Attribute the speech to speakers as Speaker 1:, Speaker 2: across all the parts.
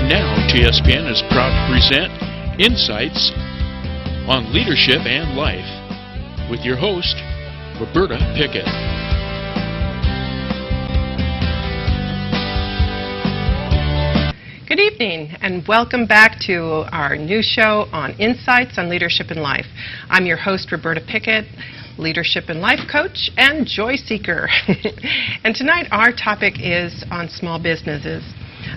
Speaker 1: And now, TSPN is proud to present Insights on Leadership and Life with your host, Roberta Pickett.
Speaker 2: Good evening, and welcome back to our new show on Insights on Leadership and Life. I'm your host, Roberta Pickett, Leadership and Life Coach and Joy Seeker. And tonight our topic is on small businesses.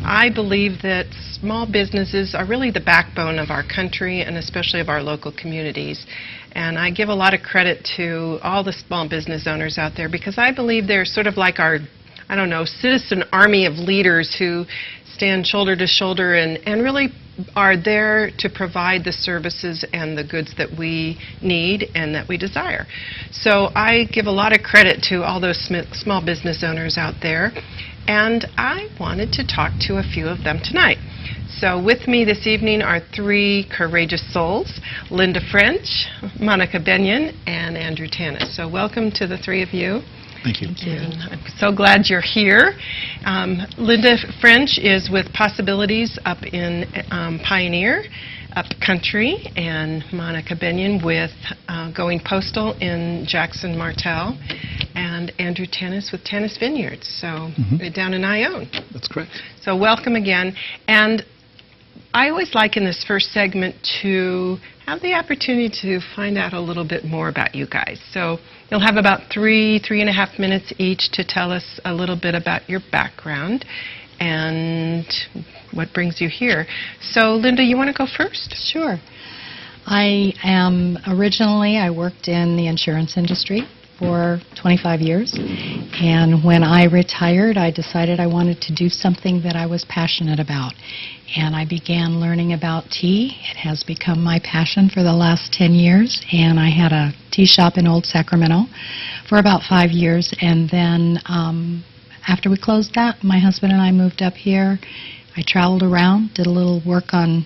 Speaker 2: I believe that small businesses are really the backbone of our country and especially of our local communities. And I give a lot of credit to all the small business owners out there because I believe they're sort of like our, citizen army of leaders who stand shoulder to shoulder and really are there to provide the services and the goods that we need and that we desire. So I give a lot of credit to all those small business owners out there, and I wanted to talk to a few of them tonight. So with me this evening are three courageous souls, Linda French, Monica Benyon, and Andrew Tanis. So welcome to the three of you.
Speaker 3: Thank you.
Speaker 2: And I'm so glad you're here. Linda French is with Possibilities up in Pioneer, up country, and Monica Benyon with Going Postal in Jackson Martell, and Andrew Tanis with Tanis Vineyards, so down in Ione.
Speaker 3: That's correct.
Speaker 2: So welcome again. And I always like in this first segment to have the opportunity to find out a little bit more about you guys. So you'll have about 3.5 minutes each to tell us a little bit about your background and what brings you here. So Linda, you want to go first?
Speaker 4: Sure. I worked in the insurance industry for 25 years, and when I retired I decided I wanted to do something that I was passionate about, and I began learning about tea. It has become my passion for the last 10 years, and I had a tea shop in Old Sacramento for about 5 years, and then after we closed that, my husband and I moved up here. I traveled around, did a little work on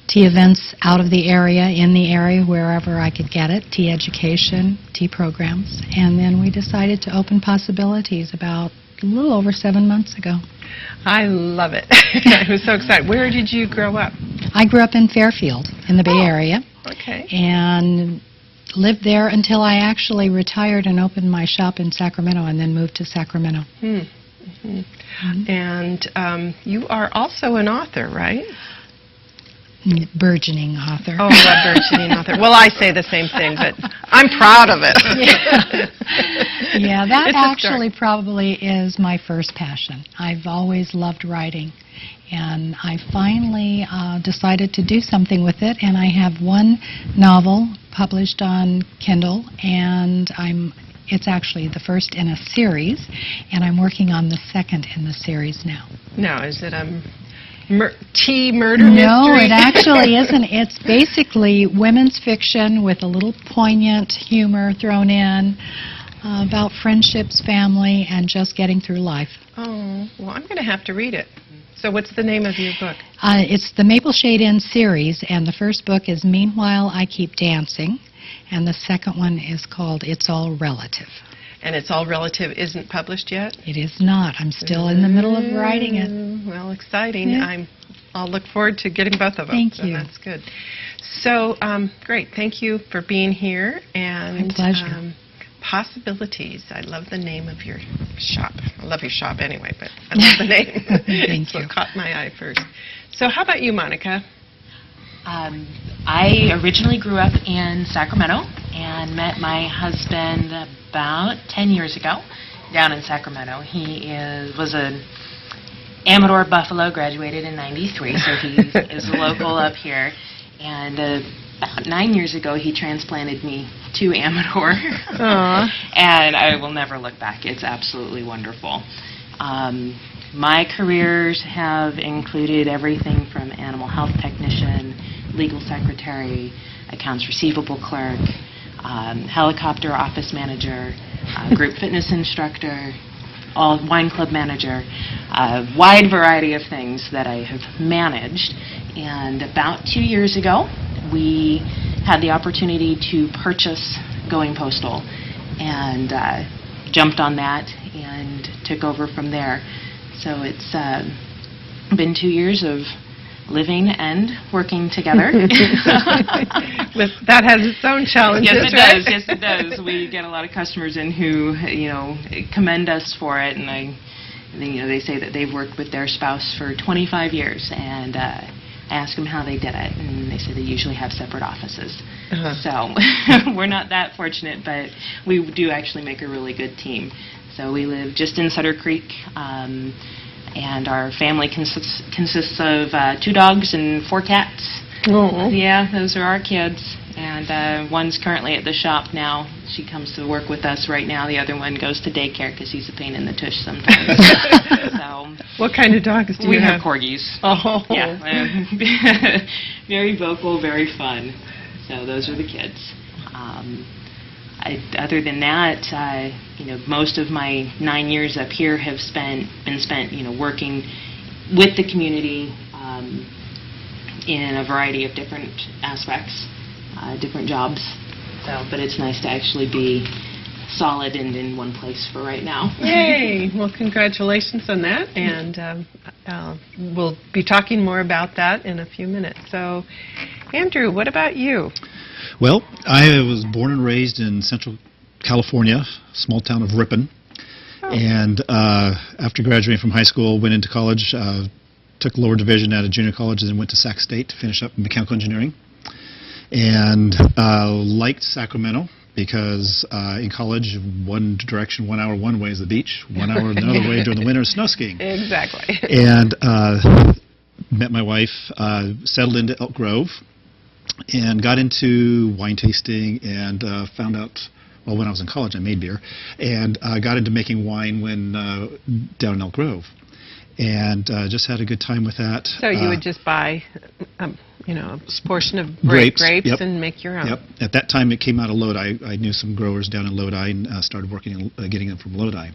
Speaker 4: tea events out of the area, in the area, wherever I could get it, tea education, tea programs, and then we decided to open Possibilities about a little over 7 months ago.
Speaker 2: I love it. I was so excited. Where did you grow up?
Speaker 4: I grew up in Fairfield in the Bay Area.
Speaker 2: Okay.
Speaker 4: And lived there until I actually retired and opened my shop in Sacramento and then moved to Sacramento.
Speaker 2: And you are also an author, right?
Speaker 4: Burgeoning author.
Speaker 2: Oh, a burgeoning author. Well, I say the same thing, but I'm proud of it.
Speaker 4: Yeah, that actually probably is my first passion. I've always loved writing, and I finally decided to do something with it, and I have one novel published on Kindle, and it's actually the first in a series, and I'm working on the second in the series now.
Speaker 2: Now, is it tea murder mystery?
Speaker 4: No, it actually isn't. It's basically women's fiction with a little poignant humor thrown in about friendships, family, and just getting through life.
Speaker 2: Oh, well, I'm going to have to read it. So what's the name of your book?
Speaker 4: It's the Maple Shade Inn series, and the first book is Meanwhile I Keep Dancing, and the second one is called It's All Relative.
Speaker 2: And It's All Relative isn't published yet?
Speaker 4: It is not. I'm still in the middle of writing it.
Speaker 2: Well, exciting.
Speaker 4: Yeah.
Speaker 2: I'll look forward to getting both of them.
Speaker 4: Thank
Speaker 2: so
Speaker 4: you.
Speaker 2: That's good. So, great. Thank you for being here. And
Speaker 4: My pleasure.
Speaker 2: Possibilities. I love the name of your shop. I love your shop anyway, but I love the name.
Speaker 4: Thank
Speaker 2: So
Speaker 4: you.
Speaker 2: it caught my eye first. So how about you, Monica?
Speaker 5: I originally grew up in Sacramento and met my husband about 10 years ago down in Sacramento. He was an Amador Buffalo, graduated in '93, so he is local up here. And about 9 years ago, he transplanted me to Amador. And I will never look back. It's absolutely wonderful. My careers have included everything from animal health technician, legal secretary, accounts receivable clerk, helicopter office manager, group fitness instructor, wine club manager, a wide variety of things that I have managed. And about 2 years ago, we had the opportunity to purchase Going Postal and jumped on that and took over from there. So it's been 2 years of living and working together.
Speaker 2: That has its own challenges,
Speaker 5: yes, it
Speaker 2: right?
Speaker 5: does. Yes, it does. We get a lot of customers in who, commend us for it, and they say that they've worked with their spouse for 25 years, and I ask them how they did it, and they say they usually have separate offices. So we're not that fortunate, but we do actually make a really good team. So we live just in Sutter Creek, and our family consists of 2 dogs and 4 cats.
Speaker 2: Oh.
Speaker 5: Yeah, those are our kids. And one's currently at the shop now. She comes to work with us right now. The other one goes to daycare because he's a pain in the tush sometimes. So,
Speaker 2: what kind of dogs do you have?
Speaker 5: We have corgis.
Speaker 2: Oh.
Speaker 5: Yeah. Very vocal, very fun. So those are the kids. Other than that, most of my 9 years up here have been spent, working with the community in a variety of different aspects, different jobs. So, but it's nice to actually be solid and in one place for right now.
Speaker 2: Yay! Well, congratulations on that, and we'll be talking more about that in a few minutes. So, Andrew, what about you?
Speaker 3: Well, I was born and raised in Central California, small town of Ripon, and after graduating from high school, went into college, took lower division at a junior college, and then went to Sac State to finish up in mechanical engineering, and liked Sacramento because in college, one direction, 1 hour one way is the beach, 1 hour another way during the winter is snow skiing.
Speaker 2: Exactly.
Speaker 3: And met my wife, settled into Elk Grove, and got into wine tasting, and found out, well, when I was in college I made beer, and got into making wine when down in Elk Grove, and just had a good time with that.
Speaker 2: So you would just buy a portion of grapes
Speaker 3: yep.
Speaker 2: and make your own.
Speaker 3: Yep. At that time it came out of Lodi. I knew some growers down in Lodi and started working getting them from Lodi.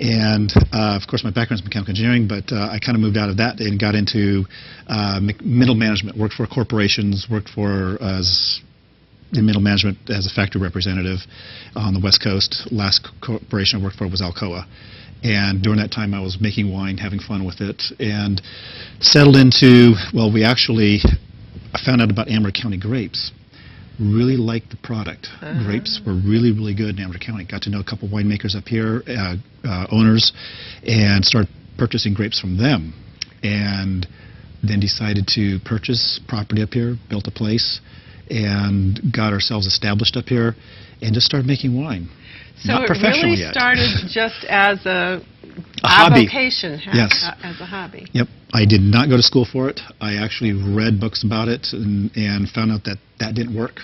Speaker 3: And, of course, my background is mechanical engineering, but I kind of moved out of that and got into middle management, worked for corporations, worked for in middle management as a factory representative on the West Coast. Last corporation I worked for was Alcoa. And during that time, I was making wine, having fun with it, and settled into, well, I found out about Amber County grapes. Really liked the product. Grapes were really, really good in Amber County. Got to know a couple winemakers up here, owners, and started purchasing grapes from them. And then decided to purchase property up here, built a place, and got ourselves established up here, and just started making wine.
Speaker 2: So
Speaker 3: Not professional
Speaker 2: really
Speaker 3: yet.
Speaker 2: started just as a
Speaker 3: hobby.
Speaker 2: Avocation,
Speaker 3: yes.
Speaker 2: As a hobby.
Speaker 3: Yep. I did not go to school for it. I actually read books about it and found out that didn't work.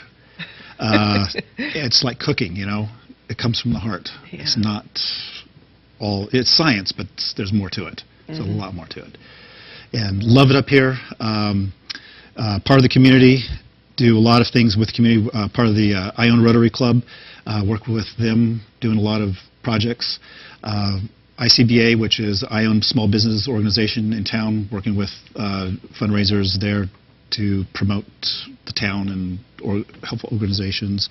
Speaker 3: It's like cooking, It comes from the heart.
Speaker 2: Yeah.
Speaker 3: It's not it's science, but there's more to it. There's a lot more to it. And love it up here. Part of the community, do a lot of things with the community. Part of the I Own Rotary Club, work with them, doing a lot of projects. ICBA, which is I Own Small Business Organization in town, working with fundraisers there to promote the town and helpful organizations.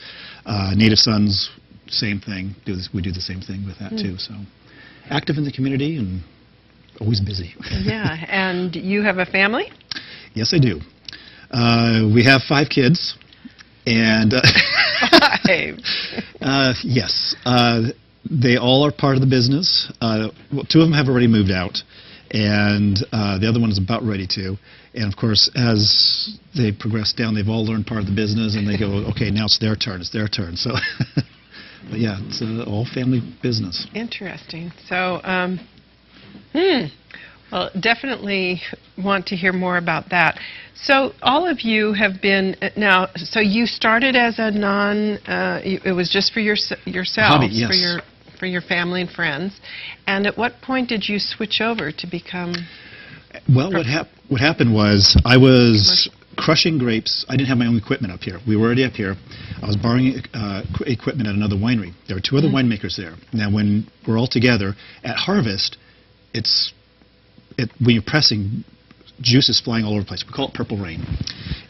Speaker 3: Native Sons, same thing. We do the same thing with that too. So active in the community and always busy.
Speaker 2: Yeah, and you have a family?
Speaker 3: Yes, I do. We have 5 kids, and
Speaker 2: 5.
Speaker 3: yes, they all are part of the business. Well, 2 of them have already moved out, and the other one is about ready to. And of course, as they progress down, they've all learned part of the business, and they go, okay, now it's their turn. It's their turn. So, but yeah, it's all family business.
Speaker 2: Interesting. So, well, definitely want to hear more about that. So all of you have been, now, so you started as a it was just for yourselves,
Speaker 3: hobby, yes.
Speaker 2: For your family and friends. And at what point did you switch over to become?
Speaker 3: Well, what happened was I was crushing grapes. I didn't have my own equipment up here. We were already up here. I was borrowing equipment at another winery. There were 2 other winemakers there. Now, when we're all together at harvest, when you're pressing, juice is flying all over the place. We call it purple rain.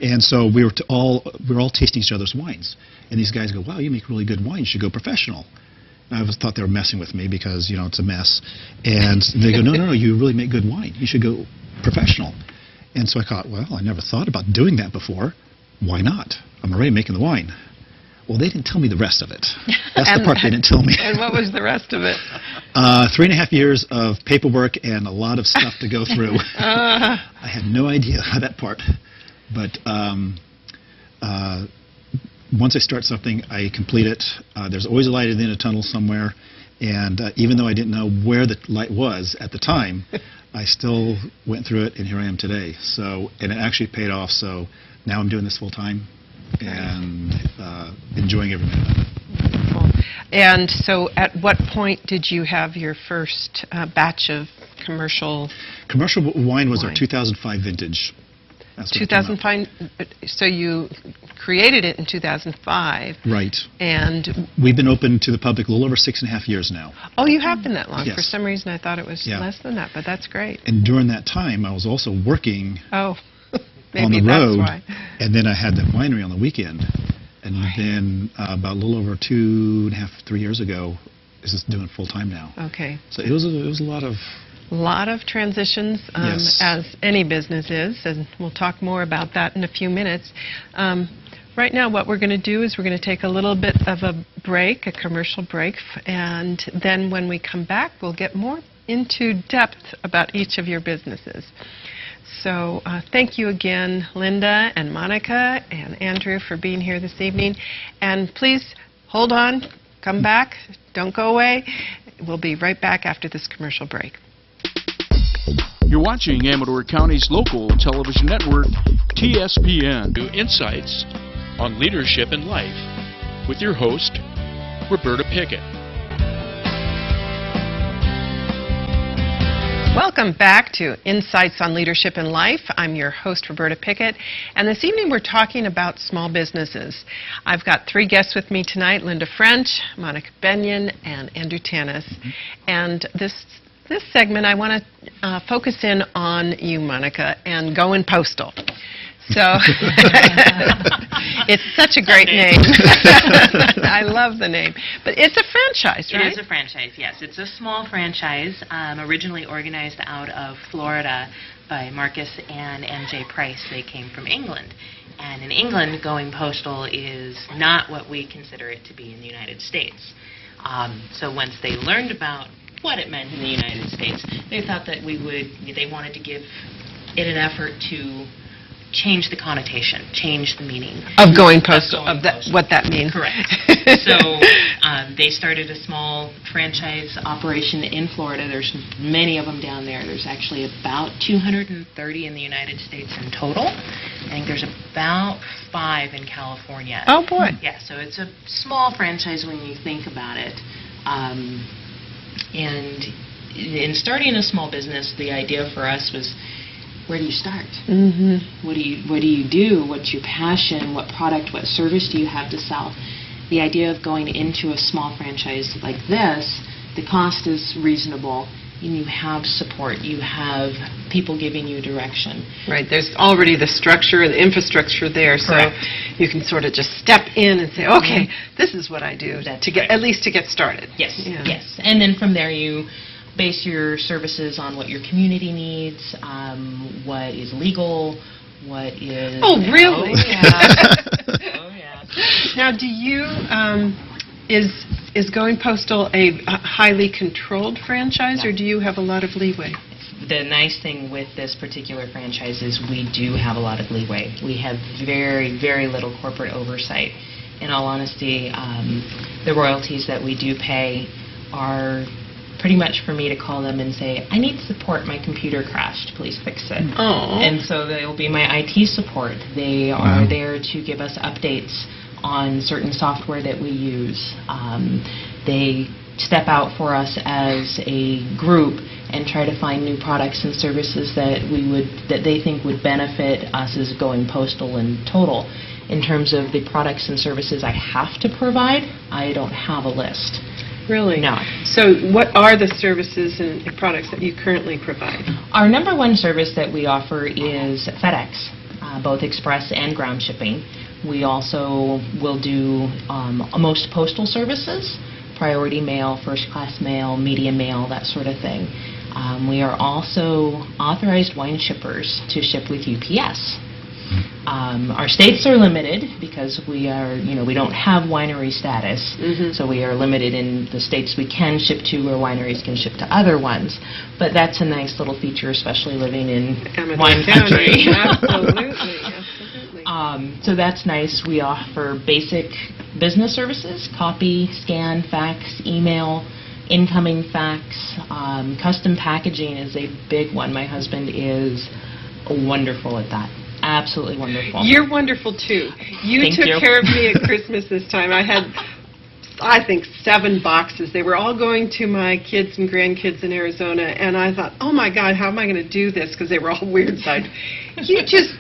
Speaker 3: And so we were all tasting each other's wines. And these guys go, wow, you make really good wine. You should go professional. And I always thought they were messing with me because, you know, it's a mess. And they go, no, you really make good wine. You should go professional. And so I thought, well, I never thought about doing that before. Why not? I'm already making the wine. Well, they didn't tell me the rest of it. That's the part they didn't tell me.
Speaker 2: And what was the rest of it?
Speaker 3: 3.5 years of paperwork and a lot of stuff to go through. I had no idea that part. But once I start something, I complete it. There's always a light at the end of the tunnel somewhere. And even though I didn't know where the light was at the time, I still went through it, and here I am today. So, and it actually paid off. So now I'm doing this full time and enjoying every minute of it.
Speaker 2: Wonderful. And so at what point did you have your first batch of commercial?
Speaker 3: Commercial wine was
Speaker 2: wine.
Speaker 3: our 2005 vintage. That's what it came out.
Speaker 2: 2005. So you created it in 2005.
Speaker 3: Right.
Speaker 2: And
Speaker 3: we've been open to the public a little over 6.5 years now.
Speaker 2: Oh, you have been that long.
Speaker 3: Yes.
Speaker 2: For some reason, I thought it was less than that, but that's great.
Speaker 3: And during that time, I was also working
Speaker 2: on
Speaker 3: the road, and then I had the winery on the weekend. And then about a little over 2.5, 3 years ago, is just doing full time now.
Speaker 2: Okay.
Speaker 3: So it was a lot of
Speaker 2: transitions,
Speaker 3: yes.
Speaker 2: as any business is, and we'll talk more about that in a few minutes. Right now, what we're going to do is we're going to take a little bit of a break, a commercial break, and then when we come back, we'll get more into depth about each of your businesses. So thank you again, Linda and Monica and Andrew, for being here this evening. And please hold on, come back, don't go away. We'll be right back after this commercial break.
Speaker 1: You're watching Amador County's local television network, TSPN. New insights on leadership and life with your host, Roberta Pickett.
Speaker 2: Welcome back to Insights on Leadership and Life. I'm your host, Roberta Pickett, and this evening we're talking about small businesses. I've got 3 guests with me tonight, Linda French, Monica Benyon, and Andrew Tanis. And this segment, I want to focus in on you, Monica, and Going Postal. So it's such a great name. I love the name. But it's a franchise, right?
Speaker 5: It is a franchise, yes. It's a small franchise, originally organized out of Florida by Marcus and MJ Price. They came from England. And in England, Going Postal is not what we consider it to be in the United States. So once they learned about what it meant in the United States, they thought that they wanted to give it an effort to change the connotation, change the meaning.
Speaker 2: Of Going Postal, what that means.
Speaker 5: Correct. So they started a small franchise operation in Florida. There's many of them down there. There's actually about 230 in the United States in total. I think there's about 5 in California.
Speaker 2: Oh, boy.
Speaker 5: Yeah, so it's a small franchise when you think about it. And in starting a small business, the idea for us was, where do you start? Mm-hmm. What do you do? What's your passion? What product, what service do you have to sell? The idea of going into a small franchise like this, the cost is reasonable, and you have support. You have people giving you direction.
Speaker 2: Right. There's already the structure and the infrastructure there,
Speaker 5: Correct.
Speaker 2: So you can sort of just step in and say, okay, this is what I do at least to get started.
Speaker 5: Yes. Yes. And then from there you base your services on what your community needs, what is legal, what is...
Speaker 2: Oh, really?
Speaker 5: Oh, yeah. Oh, yeah.
Speaker 2: Now, do you, is Going Postal a highly controlled franchise, or do you have a lot of leeway?
Speaker 5: The nice thing with this particular franchise is we do have a lot of leeway. We have very, very little corporate oversight. In all honesty, the royalties that we do pay are pretty much for me to call them and say, I need support, my computer crashed, please fix it.
Speaker 2: Oh.
Speaker 5: And so they will be my IT support. They are there to give us updates on certain software that we use. They step out for us as a group and try to find new products and services that they think would benefit us as Going Postal in total. In terms of the products and services I have to provide, I don't have a list.
Speaker 2: Really?
Speaker 5: No.
Speaker 2: So what are the services and products that you currently provide?
Speaker 5: Our number one service that we offer is FedEx, both express and ground shipping. We also will do most postal services. priority mail, first class mail, medium mail, that sort of thing. We are also authorized wine shippers to ship with UPS. Our states are limited because we are, we don't have winery status, so we are limited in the states we can ship to, or wineries can ship to other ones. But that's a nice little feature, especially living in wine country.
Speaker 2: Absolutely.
Speaker 5: So that's nice. We offer basic business services: copy, scan, fax, email, incoming fax. Custom packaging is a big one. My husband is wonderful at that. Absolutely wonderful.
Speaker 2: You're wonderful, too. You took care of me at Christmas this time. I had, I think, 7 boxes. They were all going to my kids and grandkids in Arizona, and I thought, oh, my God, how am I going to do this? Because they were all weird side. You just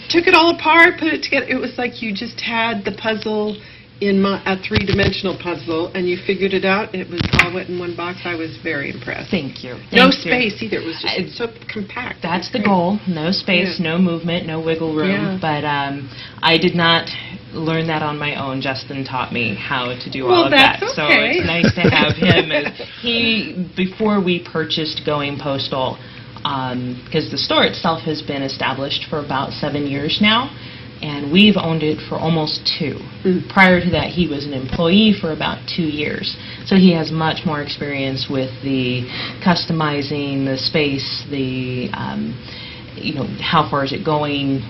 Speaker 2: took it all apart, put it together. It was like you just had the puzzle in a 3-dimensional puzzle, and you figured it out. It was all went in one box. I was very impressed.
Speaker 5: Thank you.
Speaker 2: No space either. It was just so compact.
Speaker 5: That's the goal. No space, no movement, no wiggle room.
Speaker 2: Yeah.
Speaker 5: But I did not learn that on my own. Justin taught me how to do all of that.
Speaker 2: Okay.
Speaker 5: So it's nice to have him. Before we purchased Going Postal, because the store itself has been established for about 7 years now, and we've owned it for almost 2. Prior to that, he was an employee for about 2 years. So he has much more experience with the customizing, the space, the, how far is it going,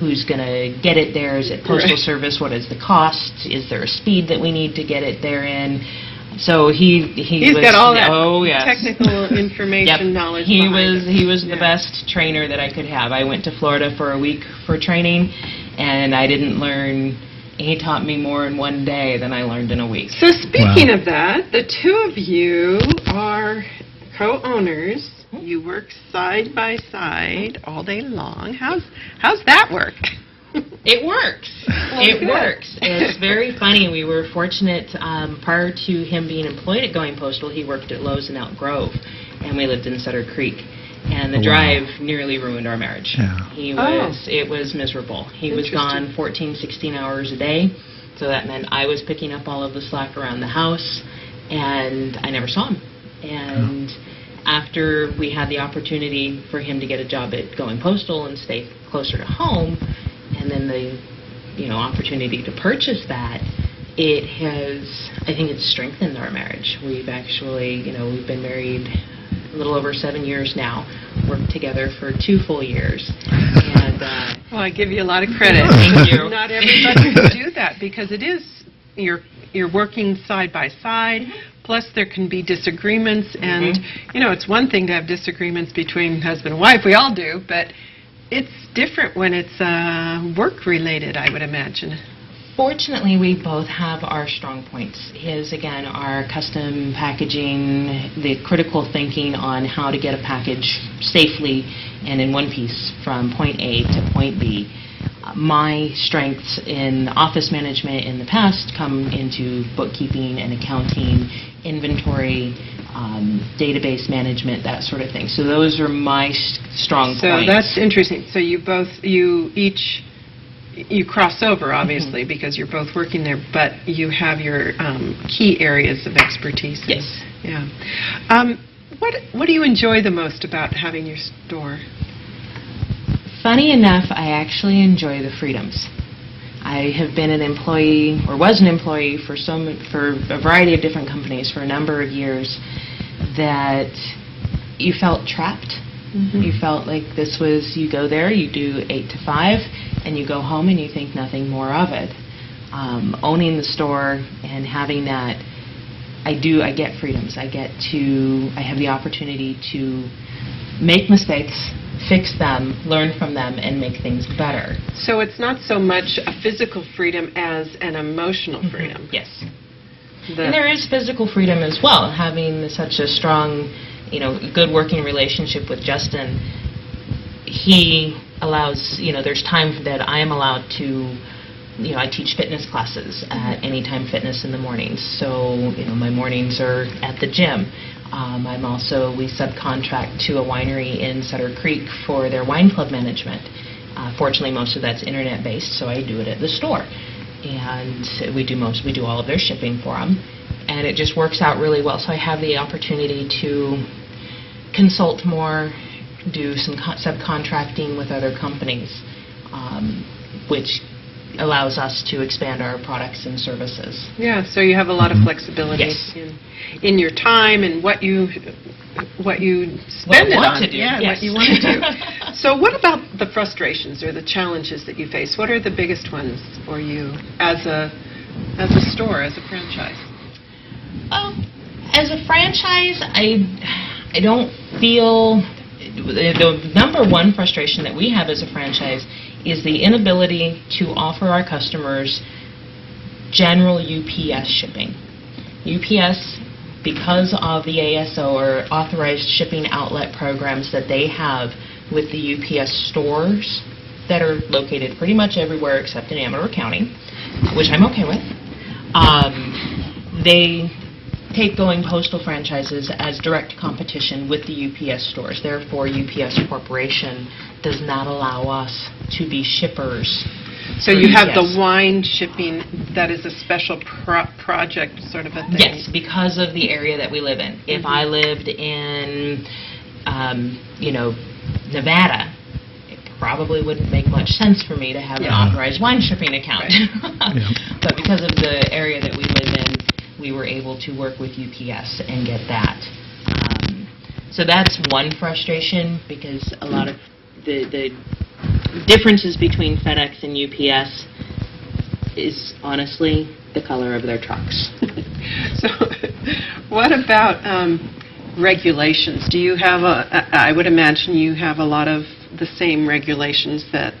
Speaker 5: who's going to get it there, is it postal service, what is the cost, is there a speed that we need to get it there in. So he's
Speaker 2: got all that
Speaker 5: technical
Speaker 2: information knowledge.
Speaker 5: He was the best trainer that I could have. I went to Florida for a week for training, and I didn't learn. He taught me more in one day than I learned in a week.
Speaker 2: So speaking of that, the 2 of you are co-owners. You work side by side all day long. How's that work?
Speaker 5: It works. It works. It's very funny. We were fortunate prior to him being employed at Going Postal, he worked at Lowe's in Elk Grove, and we lived in Sutter Creek. And the drive nearly ruined our marriage. Yeah. It was miserable. He was gone 14, 16 hours a day, so that meant I was picking up all of the slack around the house, and I never saw him. And after we had the opportunity for him to get a job at Going Postal and stay closer to home, and then the opportunity to purchase that, I think it's strengthened our marriage. We've actually, we've been married a little over 7 years now, worked together for 2 full years. And
Speaker 2: well, I give you a lot of credit.
Speaker 5: Thank you.
Speaker 2: Not everybody can do that, because it is, you're working side by side, plus there can be disagreements, and it's one thing to have disagreements between husband and wife, we all do, but it's different when it's work-related, I would imagine.
Speaker 5: Fortunately, we both have our strong points. His, again, our custom packaging, the critical thinking on how to get a package safely and in one piece from point A to point B. My strengths in office management in the past come into bookkeeping and accounting, inventory, database management, that sort of thing. So those are my strong points.
Speaker 2: So that's interesting. So you cross over, obviously, because you're both working there, but you have your key areas of expertise.
Speaker 5: Yes.
Speaker 2: Yeah. What do you enjoy the most about having your store?
Speaker 5: Funny enough, I actually enjoy the freedoms. I have been an employee, or was an employee, for a variety of different companies for a number of years, that you felt trapped. You felt like this was, you go there, you do 8 to 5, and you go home and you think nothing more of it. Owning the store and having that, I get freedoms. I have the opportunity to make mistakes, fix them, learn from them, and make things better.
Speaker 2: So it's not so much a physical freedom as an emotional freedom.
Speaker 5: Yes. And there is physical freedom as well. Having such a strong, good working relationship with Justin, he allows, there's time that I am allowed to, I teach fitness classes at Anytime Fitness in the mornings. So, my mornings are at the gym. We subcontract to a winery in Sutter Creek for their wine club management. Fortunately, most of that's internet-based, so I do it at the store. And we do all of their shipping for them. and it just works out really well. So I have the opportunity to consult more, do some subcontracting with other companies, which allows us to expand our products and services.
Speaker 2: Yeah, so you have a lot of flexibility
Speaker 5: Yes.
Speaker 2: in your time and what you spend it on. What you want to do. So what about the frustrations or the challenges that you face? What are the biggest ones for you as a store, as a franchise?
Speaker 5: As a franchise, I don't feel the number one frustration that we have as a franchise is the inability to offer our customers general UPS shipping. UPS, because of the ASO, or authorized shipping outlet programs that they have with the UPS stores that are located pretty much everywhere except in Amador County, which I'm okay with, they take going postal franchises as direct competition with the UPS stores. Therefore, UPS Corporation does not allow us to be shippers.
Speaker 2: So you have the wine shipping, that is a special project sort of a thing?
Speaker 5: Yes, because of the area that we live in. If I lived in, Nevada, it probably wouldn't make much sense for me to have an authorized wine shipping account.
Speaker 3: Right.
Speaker 5: But because of the area that we live in, we were able to work with UPS and get that. So that's one frustration, because a lot of the differences between FedEx and UPS is honestly the color of their trucks.
Speaker 2: So what about regulations? Do you have I would imagine you have a lot of the same regulations that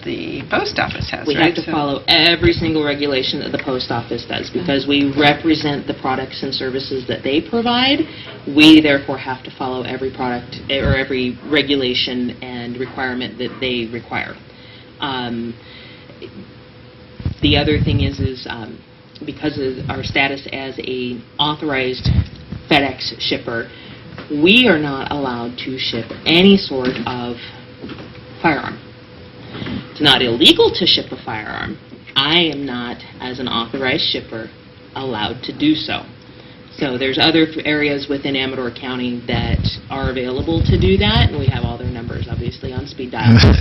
Speaker 2: the post office has,
Speaker 5: We
Speaker 2: right?
Speaker 5: have to follow every single regulation that the post office does, because we represent the products and services that they provide. We therefore have to follow every product or every regulation and requirement that they require. The other thing is because of our status as a authorized FedEx shipper, we are not allowed to ship any sort of firearm. It's not illegal to ship a firearm. I am not, as an authorized shipper, allowed to do so. So there's other areas within Amador County that are available to do that, and we have all their numbers, obviously, on speed dial.
Speaker 2: So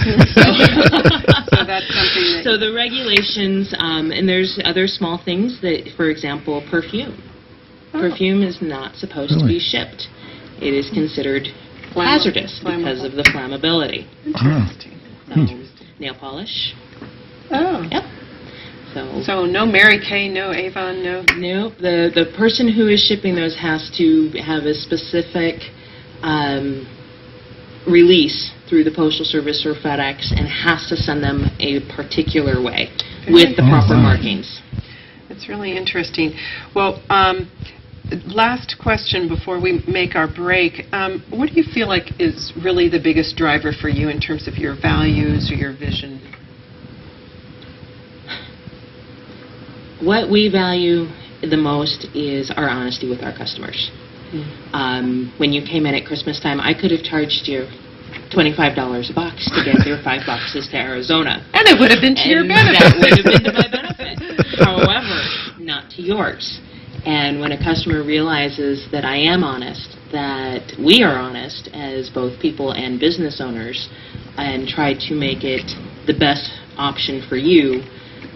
Speaker 2: that's something that...
Speaker 5: So the regulations, and there's other small things that, for example, perfume. Perfume is not supposed to be shipped. It is considered hazardous because of the flammability.
Speaker 2: Interesting.
Speaker 5: Nail polish.
Speaker 2: Oh.
Speaker 5: Yep.
Speaker 2: So no Mary Kay, no Avon, no...
Speaker 5: No, the person who is shipping those has to have a specific release through the Postal Service or FedEx, and has to send them a particular way with the proper markings.
Speaker 2: That's really interesting. Well, last question before we make our break. What do you feel like is really the biggest driver for you in terms of your values or your vision?
Speaker 5: What we value the most is our honesty with our customers. When you came in at Christmas time, I could have charged you $25 a box to get your 5 boxes to Arizona.
Speaker 2: And it would have been to your benefit.
Speaker 5: That would have been to my benefit. However, not to yours. And when a customer realizes that I am honest, that we are honest as both people and business owners, and try to make it the best option for you,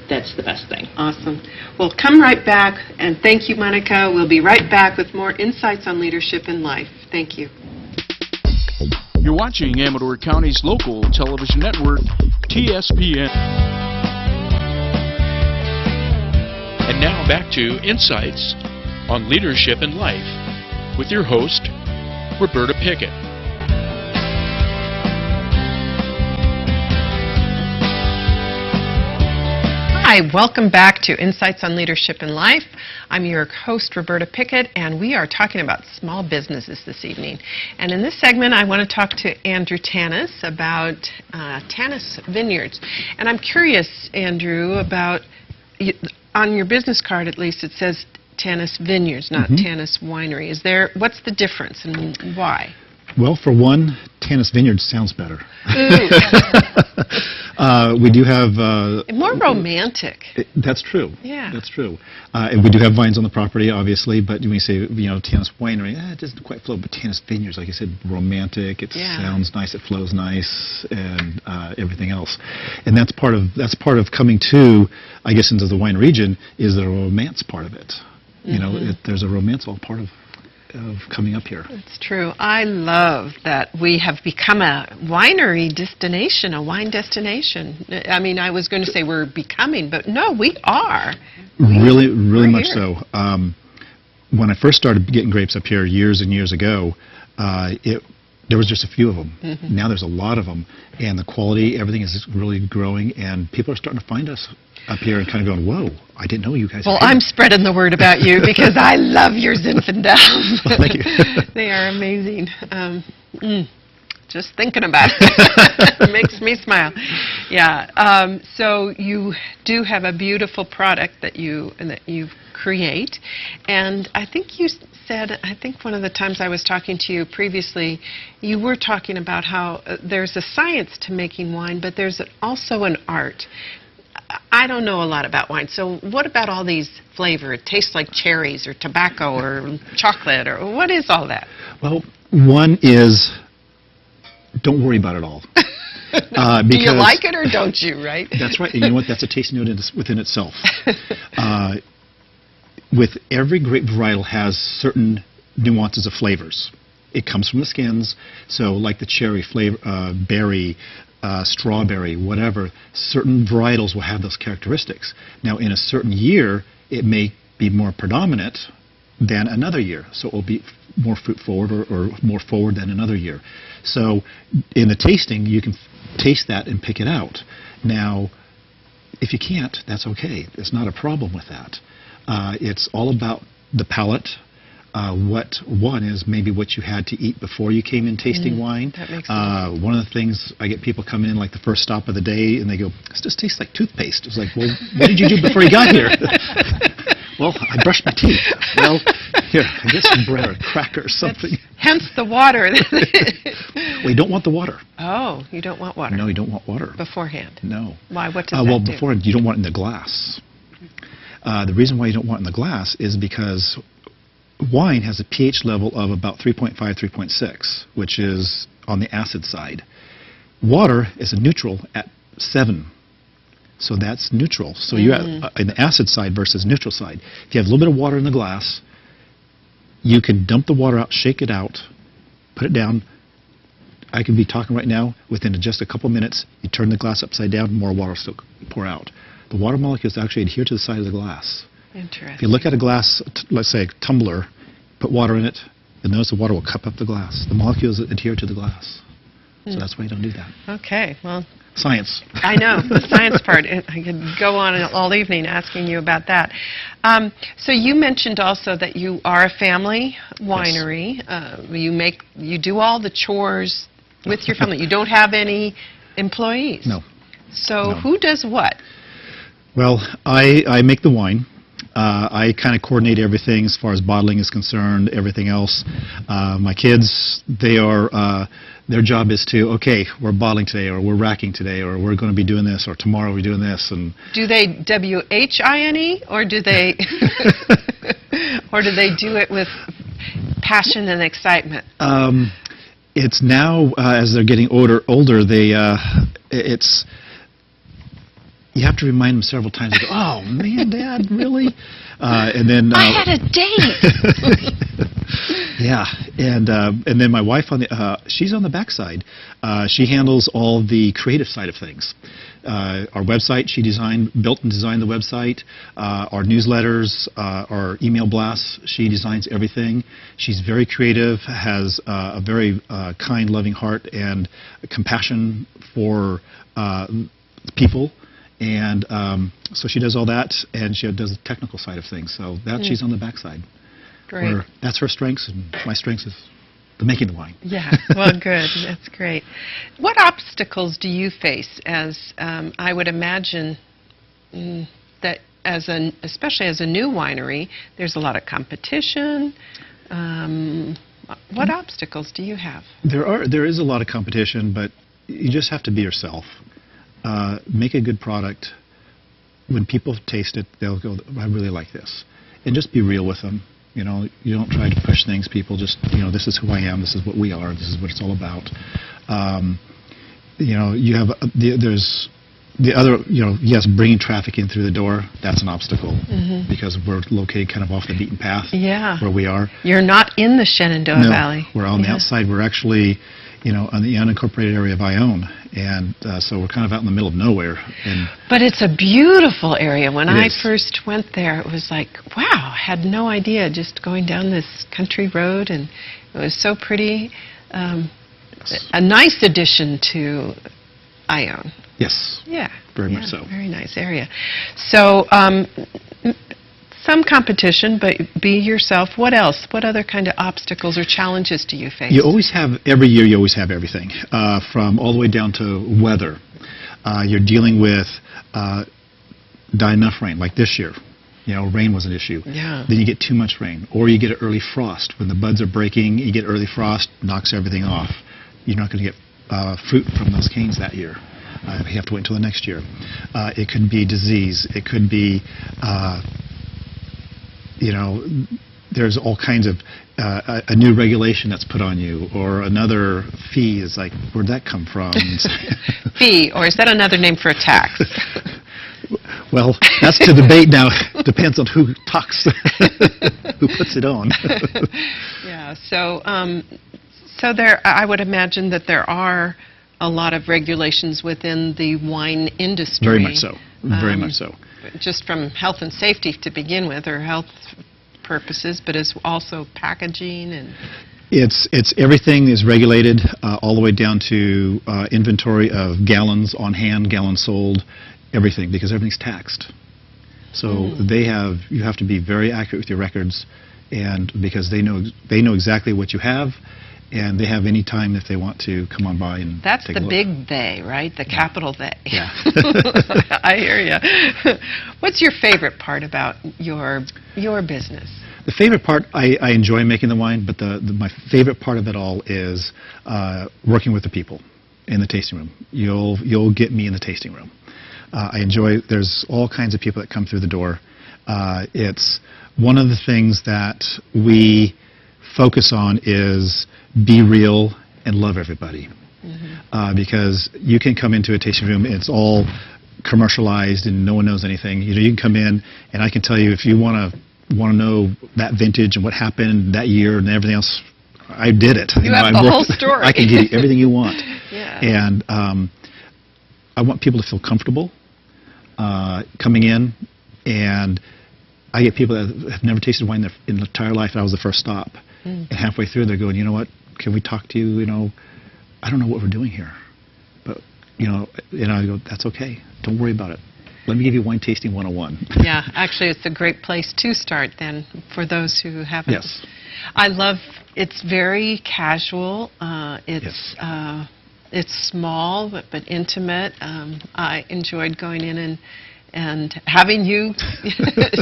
Speaker 5: that's the best thing.
Speaker 2: Awesome. Well, come right back, and thank you, Monica. We'll be right back with more insights on leadership in life. Thank you.
Speaker 1: You're watching Amador County's local television network, TSPN. And now back to Insights on Leadership in Life with your host, Roberta Pickett.
Speaker 2: Hi, welcome back to Insights on Leadership in Life. I'm your host, Roberta Pickett, and we are talking about small businesses this evening. And in this segment, I want to talk to Andrew Tanis about Tanis Vineyards. And I'm curious, Andrew, about, on your business card at least, it says Tanis Vineyards, not Tanis Winery. What's the difference and why?
Speaker 3: Well, for one, Tanis Vineyards sounds better. We do have...
Speaker 2: More romantic.
Speaker 3: That's true.
Speaker 2: Yeah.
Speaker 3: That's true. And we do have vines on the property, obviously, but when you say, Tanis Winery, it doesn't quite flow, but Tanis Vineyards, like I said, romantic, it sounds nice, it flows nice, and everything else. And that's part of coming to, I guess, into the wine region, is the romance part of it. There's a romance all part of coming up here.
Speaker 2: That's true. I love that we have become a winery destination, a wine destination. I mean, I was going to say we're becoming, but no, we are.
Speaker 3: Really much so. When I first started getting grapes up here years and years ago, there was just a few of them. Now there's a lot of them, and the quality, everything is really growing, and people are starting to find us up here and kind of going, whoa, I didn't know you guys.
Speaker 2: Well, I'm spreading the word about you because I love your Zinfandels.
Speaker 3: Well, thank you.
Speaker 2: They are amazing. Just thinking about it makes me smile. Yeah. So you do have a beautiful product that you create, and I think you said, I think one of the times I was talking to you previously, you were talking about how there's a science to making wine, but there's also an art. I don't know a lot about wine, so what about all these flavor? It tastes like cherries or tobacco or chocolate, or what is all that?
Speaker 3: Well, one is, don't worry about it all.
Speaker 2: Do you like it or don't you, right?
Speaker 3: That's right. And you know what? That's a tasting note within itself. With every grape varietal has certain nuances of flavors. It comes from the skins, so like the cherry flavor, berry, strawberry, whatever, certain varietals will have those characteristics. Now, in a certain year, it may be more predominant than another year, so it will be more fruit forward or more forward than another year. So in the tasting, you can taste that and pick it out. Now, if you can't, that's okay. There's not a problem with that. It's all about the palate. What one is maybe what you had to eat before you came in tasting wine.
Speaker 2: That makes sense.
Speaker 3: One of the things, I get people coming in like the first stop of the day and they go, this just tastes like toothpaste. It's like, well, what did you do before you got here? Well, I brushed my teeth. Well, here, I guess some bread or a cracker or something.
Speaker 2: Hence the water.
Speaker 3: Well, you don't want the water.
Speaker 2: Oh, you don't want water?
Speaker 3: No, you don't want water.
Speaker 2: Beforehand?
Speaker 3: No.
Speaker 2: Why? What does that
Speaker 3: well,
Speaker 2: do?
Speaker 3: beforehand, you don't want it in the glass. The reason why you don't want it in the glass is because wine has a pH level of about 3.5, 3.6, which is on the acid side. Water is a neutral at 7. So that's neutral. So you have an acid side versus neutral side. If you have a little bit of water in the glass, you can dump the water out, shake it out, put it down. I could be talking right now. Within just a couple minutes, you turn the glass upside down, more water will still pour out. The water molecules actually adhere to the side of the glass.
Speaker 2: Interesting.
Speaker 3: If you look at a glass, let's say a tumbler, put water in it, you'll notice the water will cup up the glass. The molecules adhere to the glass. So that's why you don't do that.
Speaker 2: Okay, well.
Speaker 3: Science.
Speaker 2: I know, the science part. I could go on all evening asking you about that. So you mentioned also that you are a family winery. Yes. You do all the chores with your family. You don't have any employees.
Speaker 3: No.
Speaker 2: So who does what?
Speaker 3: Well, I make the wine. I kind of coordinate everything as far as bottling is concerned, everything else. My kids, their job is to, okay, we're bottling today, or we're racking today, or we're going to be doing this, or tomorrow we're doing this. And
Speaker 2: do they WHINE, or do they, or do they do it with passion and excitement?
Speaker 3: It's now, as they're getting older, it's. You have to remind them several times. Go, oh man, Dad, really? And then
Speaker 2: I had a date.
Speaker 3: Yeah, and then my wife she's on the backside. She handles all the creative side of things. Our website, she built and designed the website. Our newsletters, our email blasts, she designs everything. She's very creative, has a very kind, loving heart, and compassion for people. And so she does all that, and she does the technical side of things. So she's on the backside.
Speaker 2: Great.
Speaker 3: That's her strengths, and my strengths is the making the wine.
Speaker 2: Yeah, well, good. That's great. What obstacles do you face as, I would imagine that especially as a new winery, there's a lot of competition. What obstacles do you have?
Speaker 3: There is a lot of competition, but you just have to be yourself. make a good product. When people taste it, they'll go, I really like this. And just be real with them. You know, you don't try to push things. People just, you know, this is who I am. This is what we are. This is what it's all about. You know, you have there's the other, you know, yes, bringing traffic in through the door, that's an obstacle because we're located kind of off the beaten path where we are.
Speaker 2: You're not in the Shenandoah Valley.
Speaker 3: We're on the outside. We're actually, you know, on the unincorporated area of Ione, and so we're kind of out in the middle of nowhere.
Speaker 2: But it's a beautiful area. When I first went there, it was like, wow, I had no idea, just going down this country road, and it was so pretty. A nice addition to Ione.
Speaker 3: Yes.
Speaker 2: Yeah.
Speaker 3: Very much so.
Speaker 2: Very nice area. So, some competition, but be yourself. What else? What other kind of obstacles or challenges do you face?
Speaker 3: You always have, every year you always have everything, from all the way down to weather. You're dealing with not enough rain, like this year. You know, rain was an issue.
Speaker 2: Yeah.
Speaker 3: Then you get too much rain, or you get an early frost. When the buds are breaking, you get early frost, knocks everything off. You're not going to get fruit from those canes that year. You have to wait until the next year. It could be disease. It could be, you know, there's all kinds of a new regulation that's put on you, or another fee is like, where'd that come from?
Speaker 2: Fee, or is that another name for a tax?
Speaker 3: Well, that's to debate now. Depends on who talks, who puts it on.
Speaker 2: Yeah. So, so there, I would imagine that there are a lot of regulations within the wine industry.
Speaker 3: Very much so. Very much so.
Speaker 2: Just from health and safety to begin with, or health purposes, but as also packaging and.
Speaker 3: It's everything is regulated all the way down to inventory of gallons on hand, gallons sold, everything, because everything's taxed. So you have to be very accurate with your records, and because they know exactly what you have. And they have any time if they want to come on by and
Speaker 2: that's
Speaker 3: take a
Speaker 2: the
Speaker 3: look.
Speaker 2: big they, right? The capital they.
Speaker 3: Yeah.
Speaker 2: I hear you. What's your favorite part about your business?
Speaker 3: The favorite part, I enjoy making the wine, but my favorite part of it all is working with the people in the tasting room. You'll get me in the tasting room. I enjoy. There's all kinds of people that come through the door. It's one of the things that we focus on is be real and love everybody, because you can come into a tasting room and it's all commercialized and no one knows anything. You know, you can come in and I can tell you if you want to know that vintage and what happened that year and everything else, I did it.
Speaker 2: You have the whole story.
Speaker 3: I can give you everything you want.
Speaker 2: Yeah.
Speaker 3: And I want people to feel comfortable coming in, and I get people that have never tasted wine in their entire life, and I was the first stop. And halfway through, they're going, you know what, can we talk to you? You know, I don't know what we're doing here. But, you know, and I go, that's okay. Don't worry about it. Let me give you wine tasting 101.
Speaker 2: Yeah, actually, it's a great place to start then for those who haven't.
Speaker 3: Yes.
Speaker 2: I love, it's very casual. It's small but intimate. I enjoyed going in and having you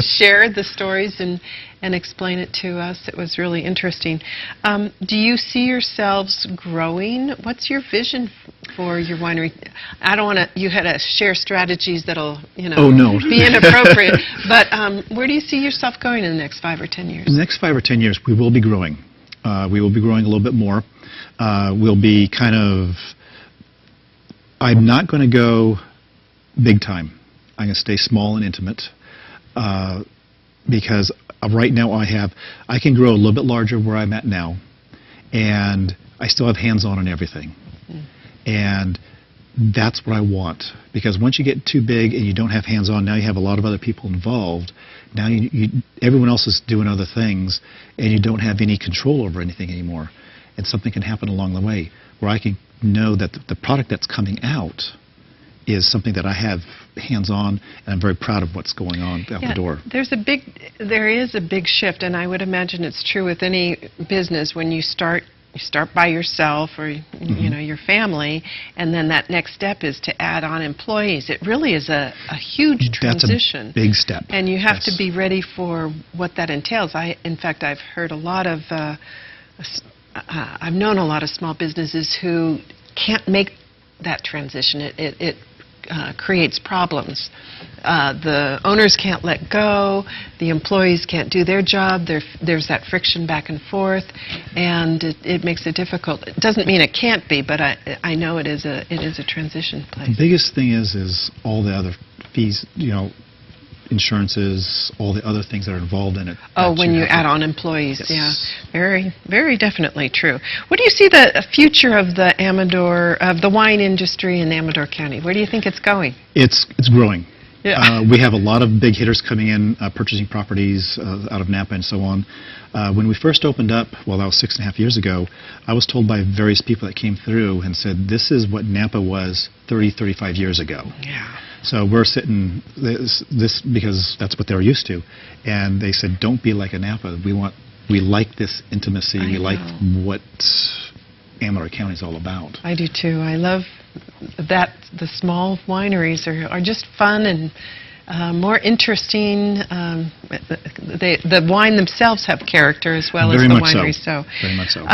Speaker 2: share the stories and explain it to us. It was really interesting. Do you see yourselves growing? What's your vision for your winery? I don't want to, you had to share strategies that'll, you know, be inappropriate, but where do you see yourself going in the next 5 or 10 years?
Speaker 3: In the next 5 or 10 years, we will be growing. We will be growing a little bit more. We'll be kind of, I'm not going to go big time. I'm going to stay small and intimate, because right now I can grow a little bit larger where I'm at now, and I still have hands-on on everything. And that's what I want, because once you get too big and you don't have hands-on, now you have a lot of other people involved. Now everyone else is doing other things, and you don't have any control over anything anymore. And something can happen along the way where I can know that the product that's coming out is something that I have hands-on, and I'm very proud of what's going on out the door.
Speaker 2: There is a big shift, and I would imagine it's true with any business. When you start by yourself or you know, your family, and then that next step is to add on employees. It really is a huge transition.
Speaker 3: That's a big step.
Speaker 2: And you have to be ready for what that entails. In fact, I've heard a lot of I've known a lot of small businesses who can't make that transition. creates problems. The owners can't let go, the employees can't do their job, there's that friction back and forth, and it makes it difficult. It doesn't mean it can't be, but I know it is a transition place.
Speaker 3: The biggest thing is all the other fees, insurances, all the other things that are involved in it.
Speaker 2: Oh, when you add on employees,
Speaker 3: yes.
Speaker 2: Yeah. Very, very definitely true. What do you see the future of the wine industry in Amador County? Where do you think it's going?
Speaker 3: It's growing.
Speaker 2: Yeah.
Speaker 3: We have a lot of big hitters coming in, purchasing properties out of Napa and so on. When we first opened up, that was 6.5 years ago, I was told by various people that came through and said, this is what Napa was 30, 35 years ago.
Speaker 2: Yeah.
Speaker 3: So we're sitting this because that's what they're used to. And they said, don't be like a Napa. We like this intimacy. We like what Amador County is all about.
Speaker 2: I do too. I love that the small wineries are just fun and more interesting. The wine themselves have character as well as the wineries. So.
Speaker 3: Very much so.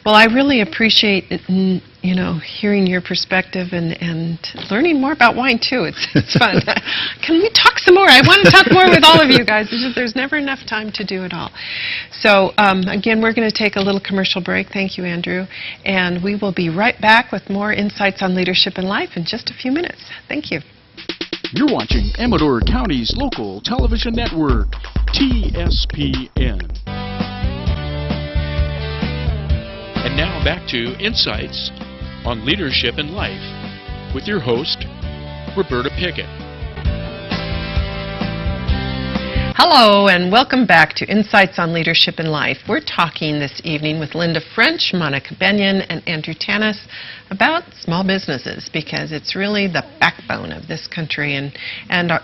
Speaker 2: Well, I really appreciate hearing your perspective and learning more about wine too. It's fun. Can we talk some more? I want to talk more with all of you guys. There's never enough time to do it all. So again, we're going to take a little commercial break. Thank you, Andrew. And we will be right back with more insights on leadership and life in just a few minutes. Thank you.
Speaker 1: You're watching Amador County's local television network, TSPN. And now back to Insights on Leadership and Life with your host, Roberta Pickett.
Speaker 2: Hello and welcome back to Insights on Leadership and Life. We're talking this evening with Linda French, Monica Benyon, and Andrew Tanis about small businesses because it's really the backbone of this country and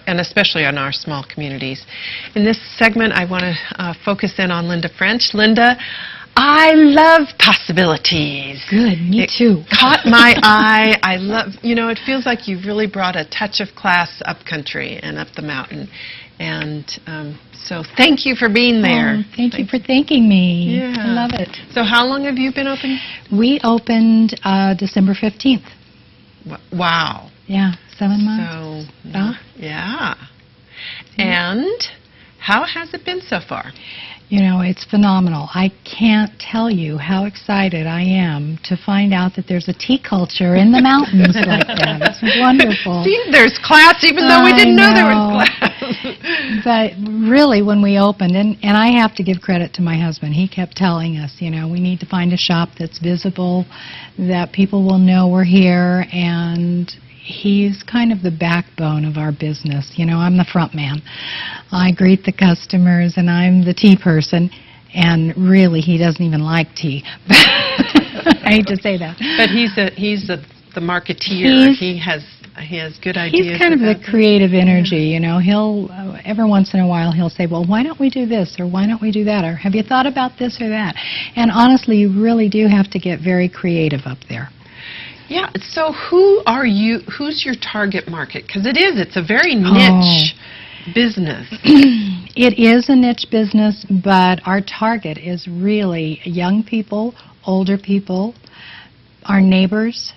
Speaker 2: especially on our small communities. In this segment, I want to focus in on Linda French. Linda, I love possibilities.
Speaker 4: Good, me too.
Speaker 2: Caught my eye. I love, it feels like you've really brought a touch of class up country and up the mountain. And so thank you for being there.
Speaker 4: Oh, thank you for thanking me.
Speaker 2: Yeah.
Speaker 4: I love it.
Speaker 2: So how long have you been open?
Speaker 4: We opened December 15th.
Speaker 2: Wow.
Speaker 4: Yeah, 7 months.
Speaker 2: So, yeah. And how has it been so far?
Speaker 4: It's phenomenal. I can't tell you how excited I am to find out that there's a tea culture in the mountains like that. It's wonderful.
Speaker 2: See, there's class even though we didn't know there was class.
Speaker 4: But really, when we opened, and I have to give credit to my husband, he kept telling us, we need to find a shop that's visible, that people will know we're here, and he's kind of the backbone of our business. I'm the front man. I greet the customers, and I'm the tea person. And really, he doesn't even like tea. I hate to say that.
Speaker 2: But he's the marketeer. He has good ideas.
Speaker 4: He's kind of the creative energy. He'll every once in a while he'll say, "Well, why don't we do this, or why don't we do that, or have you thought about this or that?" And honestly, you really do have to get very creative up there.
Speaker 2: Yeah, so who's your target market? Because it's a very niche business.
Speaker 4: It is a niche business, but our target is really young people, older people, our neighbors,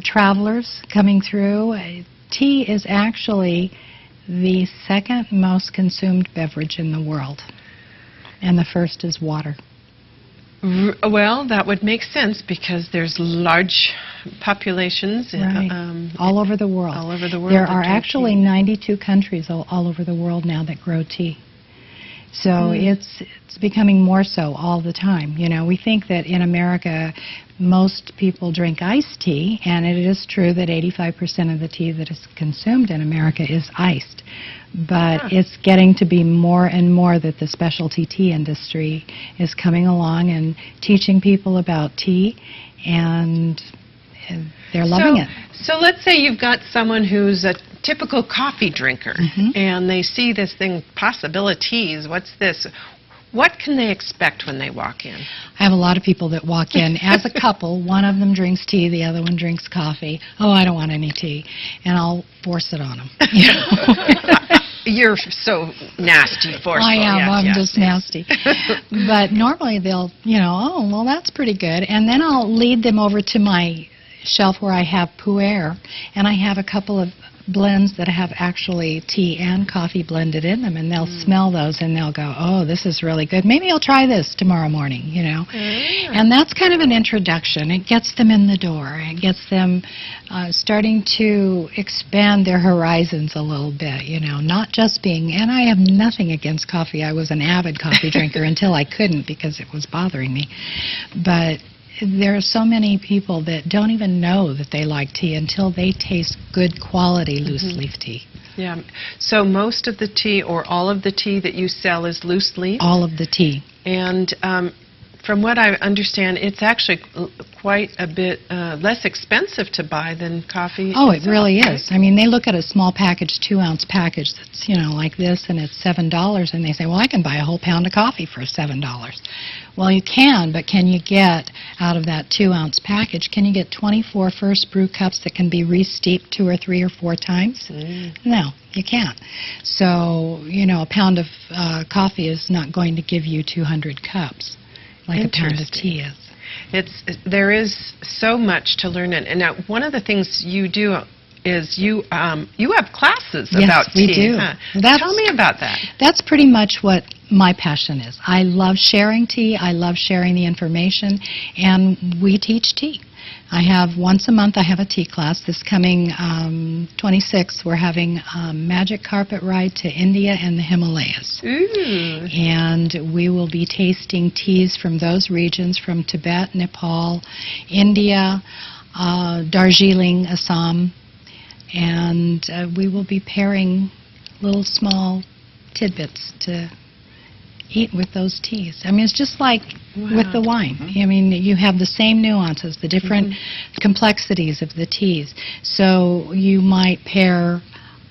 Speaker 4: travelers coming through. Tea is actually the second most consumed beverage in the world, and the first is water.
Speaker 2: Well, that would make sense because there's large populations
Speaker 4: all over the world.
Speaker 2: All over the world.
Speaker 4: There are actually 92 countries all over the world now that grow tea. So it's becoming more so all the time. We think that in America most people drink iced tea, and it is true that 85% of the tea that is consumed in America is iced. But it's getting to be more and more that the specialty tea industry is coming along and teaching people about tea, and they're loving it.
Speaker 2: So let's say you've got someone who's a typical coffee drinker, and they see this thing, Possibilities, what's this? What can they expect when they walk in?
Speaker 4: I have a lot of people that walk in as a couple. One of them drinks tea, the other one drinks coffee. Oh, I don't want any tea. And I'll force it on them.
Speaker 2: You're so nasty, forceful.
Speaker 4: I am.
Speaker 2: Yes,
Speaker 4: I'm
Speaker 2: yes,
Speaker 4: just
Speaker 2: yes.
Speaker 4: nasty. But normally they'll, oh, well, that's pretty good. And then I'll lead them over to my shelf where I have pu'er, and I have a couple of blends that have actually tea and coffee blended in them, and they'll smell those and they'll go, oh, this is really good. Maybe I'll try this tomorrow morning, you know. And that's kind of an introduction. It gets them in the door. It gets them starting to expand their horizons a little bit, you know, not just being, and I have nothing against coffee. I was an avid coffee drinker until I couldn't because it was bothering me. But there are so many people that don't even know that they like tea until they taste good quality loose leaf tea.
Speaker 2: Yeah. So most of the tea or all of the tea that you sell is loose leaf?
Speaker 4: All of the tea.
Speaker 2: And from what I understand, it's actually quite a bit less expensive to buy than coffee.
Speaker 4: Oh, it really is. I mean, they look at a small package, 2-ounce package that's, you know, like this, and it's $7, and they say, well, I can buy a whole pound of coffee for $7. Well, you can, but can you get out of that 2-ounce package, can you get 24 first brew cups that can be re-steeped 2 or 3 or 4 times? No, you can't. So, you know, a pound of coffee is not going to give you 200 cups like a pound of tea is.
Speaker 2: There is so much to learn, and now one of the things you do is you have classes about tea.
Speaker 4: Yes, we do.
Speaker 2: Tell me about that.
Speaker 4: That's pretty much what my passion is. I love sharing tea. I love sharing the information, and we teach tea. I have once a month I have a tea class. This coming 26th we're having a magic carpet ride to India and the Himalayas.
Speaker 2: Ooh.
Speaker 4: And we will be tasting teas from those regions, from Tibet, Nepal, India, Darjeeling, Assam, and we will be pairing little small tidbits to eat with those teas. I mean, it's just like with the wine. I mean, you have the same nuances, the different complexities of the teas. So you might pair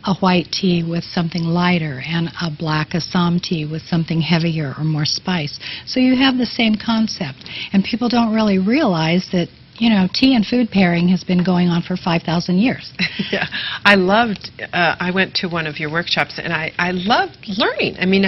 Speaker 4: a white tea with something lighter and a black Assam tea with something heavier or more spice. So you have the same concept. And people don't really realize that, you know, tea and food pairing has been going on for 5,000 years.
Speaker 2: Yeah, I went to one of your workshops, and I loved learning. I mean,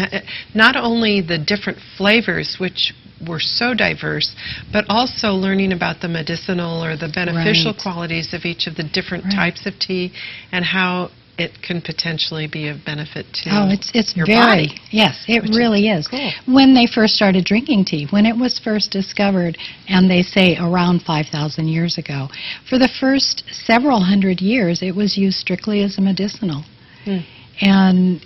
Speaker 2: not only the different flavors, which were so diverse, but also learning about the medicinal or the beneficial qualities of each of the different types of tea and how it can potentially be of benefit to
Speaker 4: it's
Speaker 2: your
Speaker 4: very
Speaker 2: body.
Speaker 4: Yes, it really is.
Speaker 2: Cool.
Speaker 4: When they first started drinking tea, when it was first discovered, and they say around 5,000 years ago, for the first several hundred years it was used strictly as a medicinal. And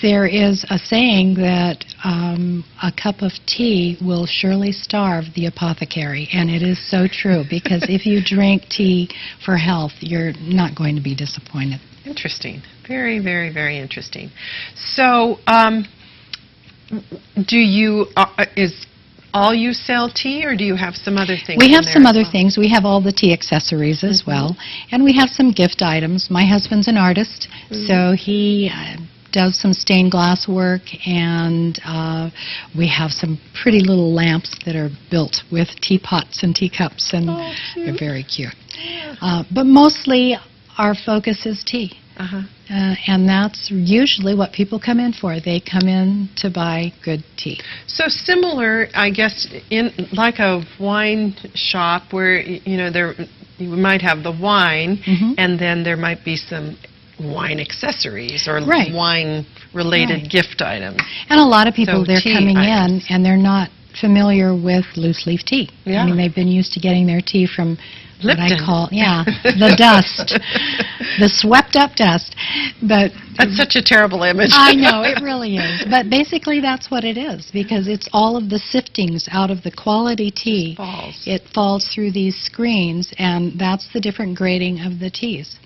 Speaker 4: there is a saying that a cup of tea will surely starve the apothecary, and it is so true, because if you drink tea for health, you're not going to be disappointed.
Speaker 2: Interesting. Very, very, very interesting. So, do you, is all you sell tea, or do you have some other things?
Speaker 4: We have some other things. We have all the tea accessories as well, and we have some gift items. My husband's an artist, so he does some stained glass work, and we have some pretty little lamps that are built with teapots and teacups, and they're very cute. But mostly our focus is tea. And that's usually what people come in for. They come in to buy good tea.
Speaker 2: So similar, I guess, in like a wine shop where, you know, you might have the wine, and then there might be some wine accessories or wine-related gift items.
Speaker 4: And a lot of people, they're coming
Speaker 2: items.
Speaker 4: in and they're not familiar with loose leaf tea. I mean, they've been used to getting their tea from what I call, the dust, the swept up dust. But
Speaker 2: that's such a terrible image.
Speaker 4: I know, it really is. But basically that's what it is, because it's all of the siftings out of the quality tea. It falls through these screens, and that's the different grading of the teas.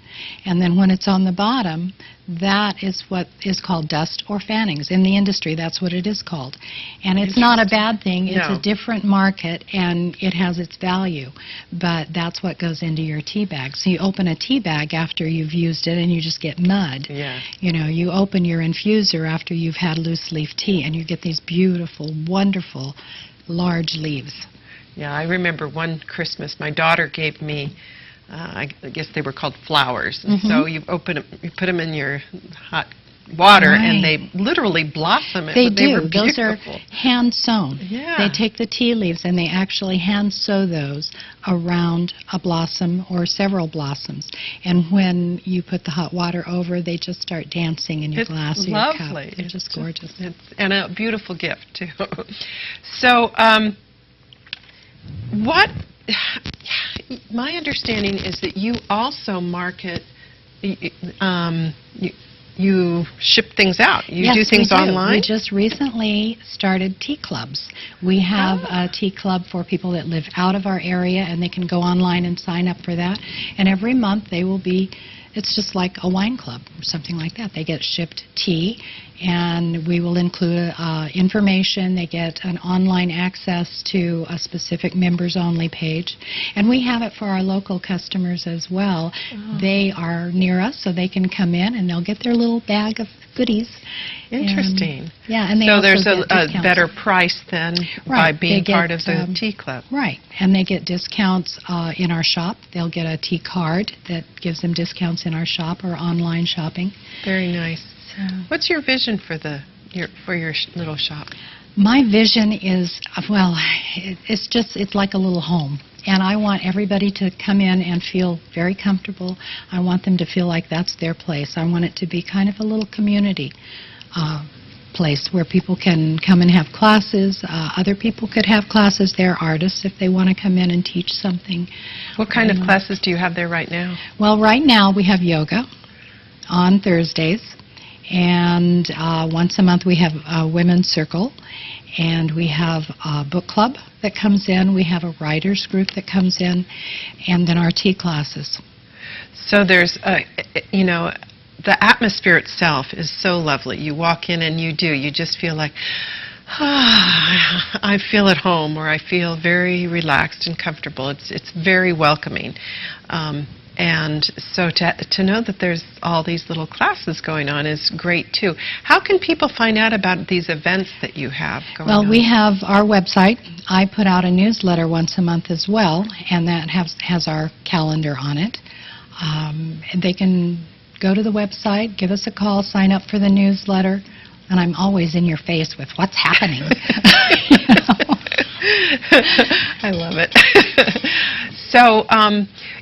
Speaker 4: And then when it's on the bottom, that is what is called dust or fannings. In the industry, that's what it is called. And it's not a bad thing. It's a different market, and it has its value. But that's what goes into your tea bag. So you open a tea bag after you've used it, and you just get mud. You know, you open your infuser after you've had loose leaf tea, and you get these beautiful, wonderful, large leaves.
Speaker 2: Yeah, I remember one Christmas my daughter gave me, I guess they were called flowers. And so you open them, you put them in your hot water,
Speaker 4: Right.
Speaker 2: and they literally blossom it.
Speaker 4: They
Speaker 2: were
Speaker 4: do. Those are
Speaker 2: beautiful.
Speaker 4: hand sewn.
Speaker 2: Yeah.
Speaker 4: They take the tea leaves and they actually hand sew those around a blossom or several blossoms. And when you put the hot water over, they just start dancing in your
Speaker 2: It's
Speaker 4: glass or your
Speaker 2: lovely.
Speaker 4: cup. They're just gorgeous.
Speaker 2: And a beautiful gift, too. So, my understanding is that you also market, you ship things out. You
Speaker 4: Yes,
Speaker 2: do things
Speaker 4: we do.
Speaker 2: online?
Speaker 4: We just recently started tea clubs. We have a tea club for people that live out of our area, and they can go online and sign up for that. And every month they will be, it's just like a wine club or something like that. They get shipped tea, and we will include information. They get an online access to a specific members-only page. And we have it for our local customers as well.
Speaker 2: Oh.
Speaker 4: They are near us, so they can come in, and they'll get their little bag of goodies.
Speaker 2: Interesting.
Speaker 4: Yeah, and they
Speaker 2: So
Speaker 4: also
Speaker 2: there's
Speaker 4: get
Speaker 2: a
Speaker 4: discounts.
Speaker 2: better price than by
Speaker 4: Right,
Speaker 2: being
Speaker 4: they
Speaker 2: part
Speaker 4: get,
Speaker 2: of the tea club.
Speaker 4: Right, and they get discounts in our shop. They'll get a tea card that gives them discounts in our shop or online shopping.
Speaker 2: Very nice.
Speaker 4: So
Speaker 2: What's your vision for your little shop?
Speaker 4: my vision is, well, it's like a little home. And I want everybody to come in and feel very comfortable. I want them to feel like that's their place. I want it to be kind of a little community place where people can come and have classes. Other people could have classes. They're artists if they want to come in and teach something.
Speaker 2: What kind of classes do you have there right now?
Speaker 4: Well, right now we have yoga on Thursdays. And once a month we have a women's circle. And we have a book club that comes in. We have a writers group that comes in. And then our tea classes.
Speaker 2: So there's, the atmosphere itself is so lovely. You walk in and you just feel like, I feel at home, or I feel very relaxed and comfortable. It's very welcoming. And so to know that there's all these little classes going on is great, too. How can people find out about these events that you have going on?
Speaker 4: Well, we have our website. I put out a newsletter once a month as well, and that has our calendar on it. They can go to the website, give us a call, sign up for the newsletter, and I'm always in your face with what's happening.
Speaker 2: I love it. So,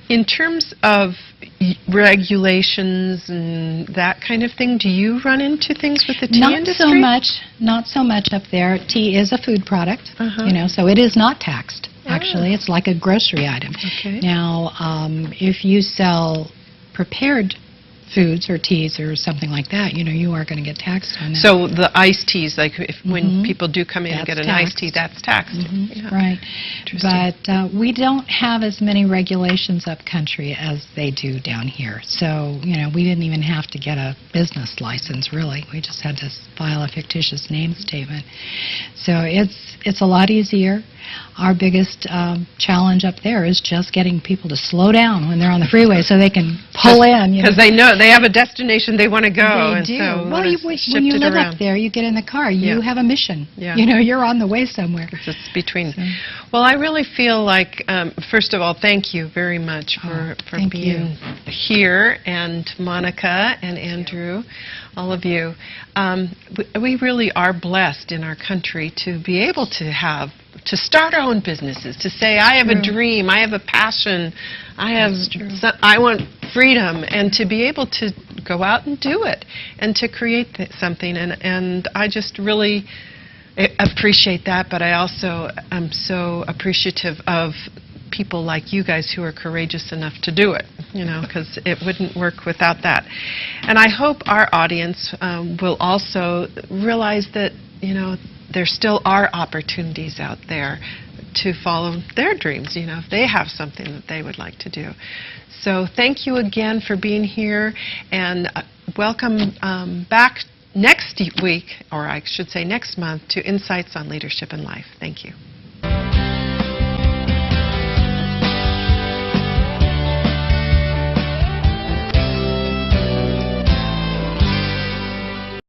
Speaker 2: in terms of regulations and that kind of thing, do you run into things with the tea industry?
Speaker 4: Not so much up there. Tea is a food product,
Speaker 2: Uh-huh.
Speaker 4: So it is not taxed. Actually, it's like a grocery item.
Speaker 2: Okay.
Speaker 4: Now, if you sell prepared foods or teas or something like that, you are going to get taxed on that.
Speaker 2: So the iced teas, like when people do come in and
Speaker 4: That's
Speaker 2: get an iced tea,
Speaker 4: taxed.
Speaker 2: that's taxed. Yeah.
Speaker 4: Right.
Speaker 2: Interesting.
Speaker 4: But we don't have as many regulations up country as they do down here. So, we didn't even have to get a business license, really. We just had to file a fictitious name statement. So it's a lot easier. Our biggest challenge up there is just getting people to slow down when they're on the freeway so they can pull in.
Speaker 2: Because they know they have a destination they want to go.
Speaker 4: They
Speaker 2: and
Speaker 4: do.
Speaker 2: So
Speaker 4: Well,
Speaker 2: want to
Speaker 4: when
Speaker 2: shift
Speaker 4: you
Speaker 2: it
Speaker 4: live
Speaker 2: around.
Speaker 4: up there, you get in the car. You
Speaker 2: Yeah.
Speaker 4: have a mission.
Speaker 2: Yeah.
Speaker 4: You're on the way somewhere.
Speaker 2: It's between. Well, I really feel like, first of all, thank you very much for
Speaker 4: thank
Speaker 2: being here, and Monica and Andrew, all of you. We really are blessed in our country to be able to start our own businesses, to say, I have a dream, I have a passion, I want freedom, and to be able to go out and do it, and to create something. And I just really appreciate that, but I also am so appreciative of people like you guys who are courageous enough to do it, because it wouldn't work without that. And I hope our audience will also realize that, there still are opportunities out there to follow their dreams, if they have something that they would like to do. So thank you again for being here, and welcome back next week, or I should say next month, to Insights on Leadership in Life. Thank you.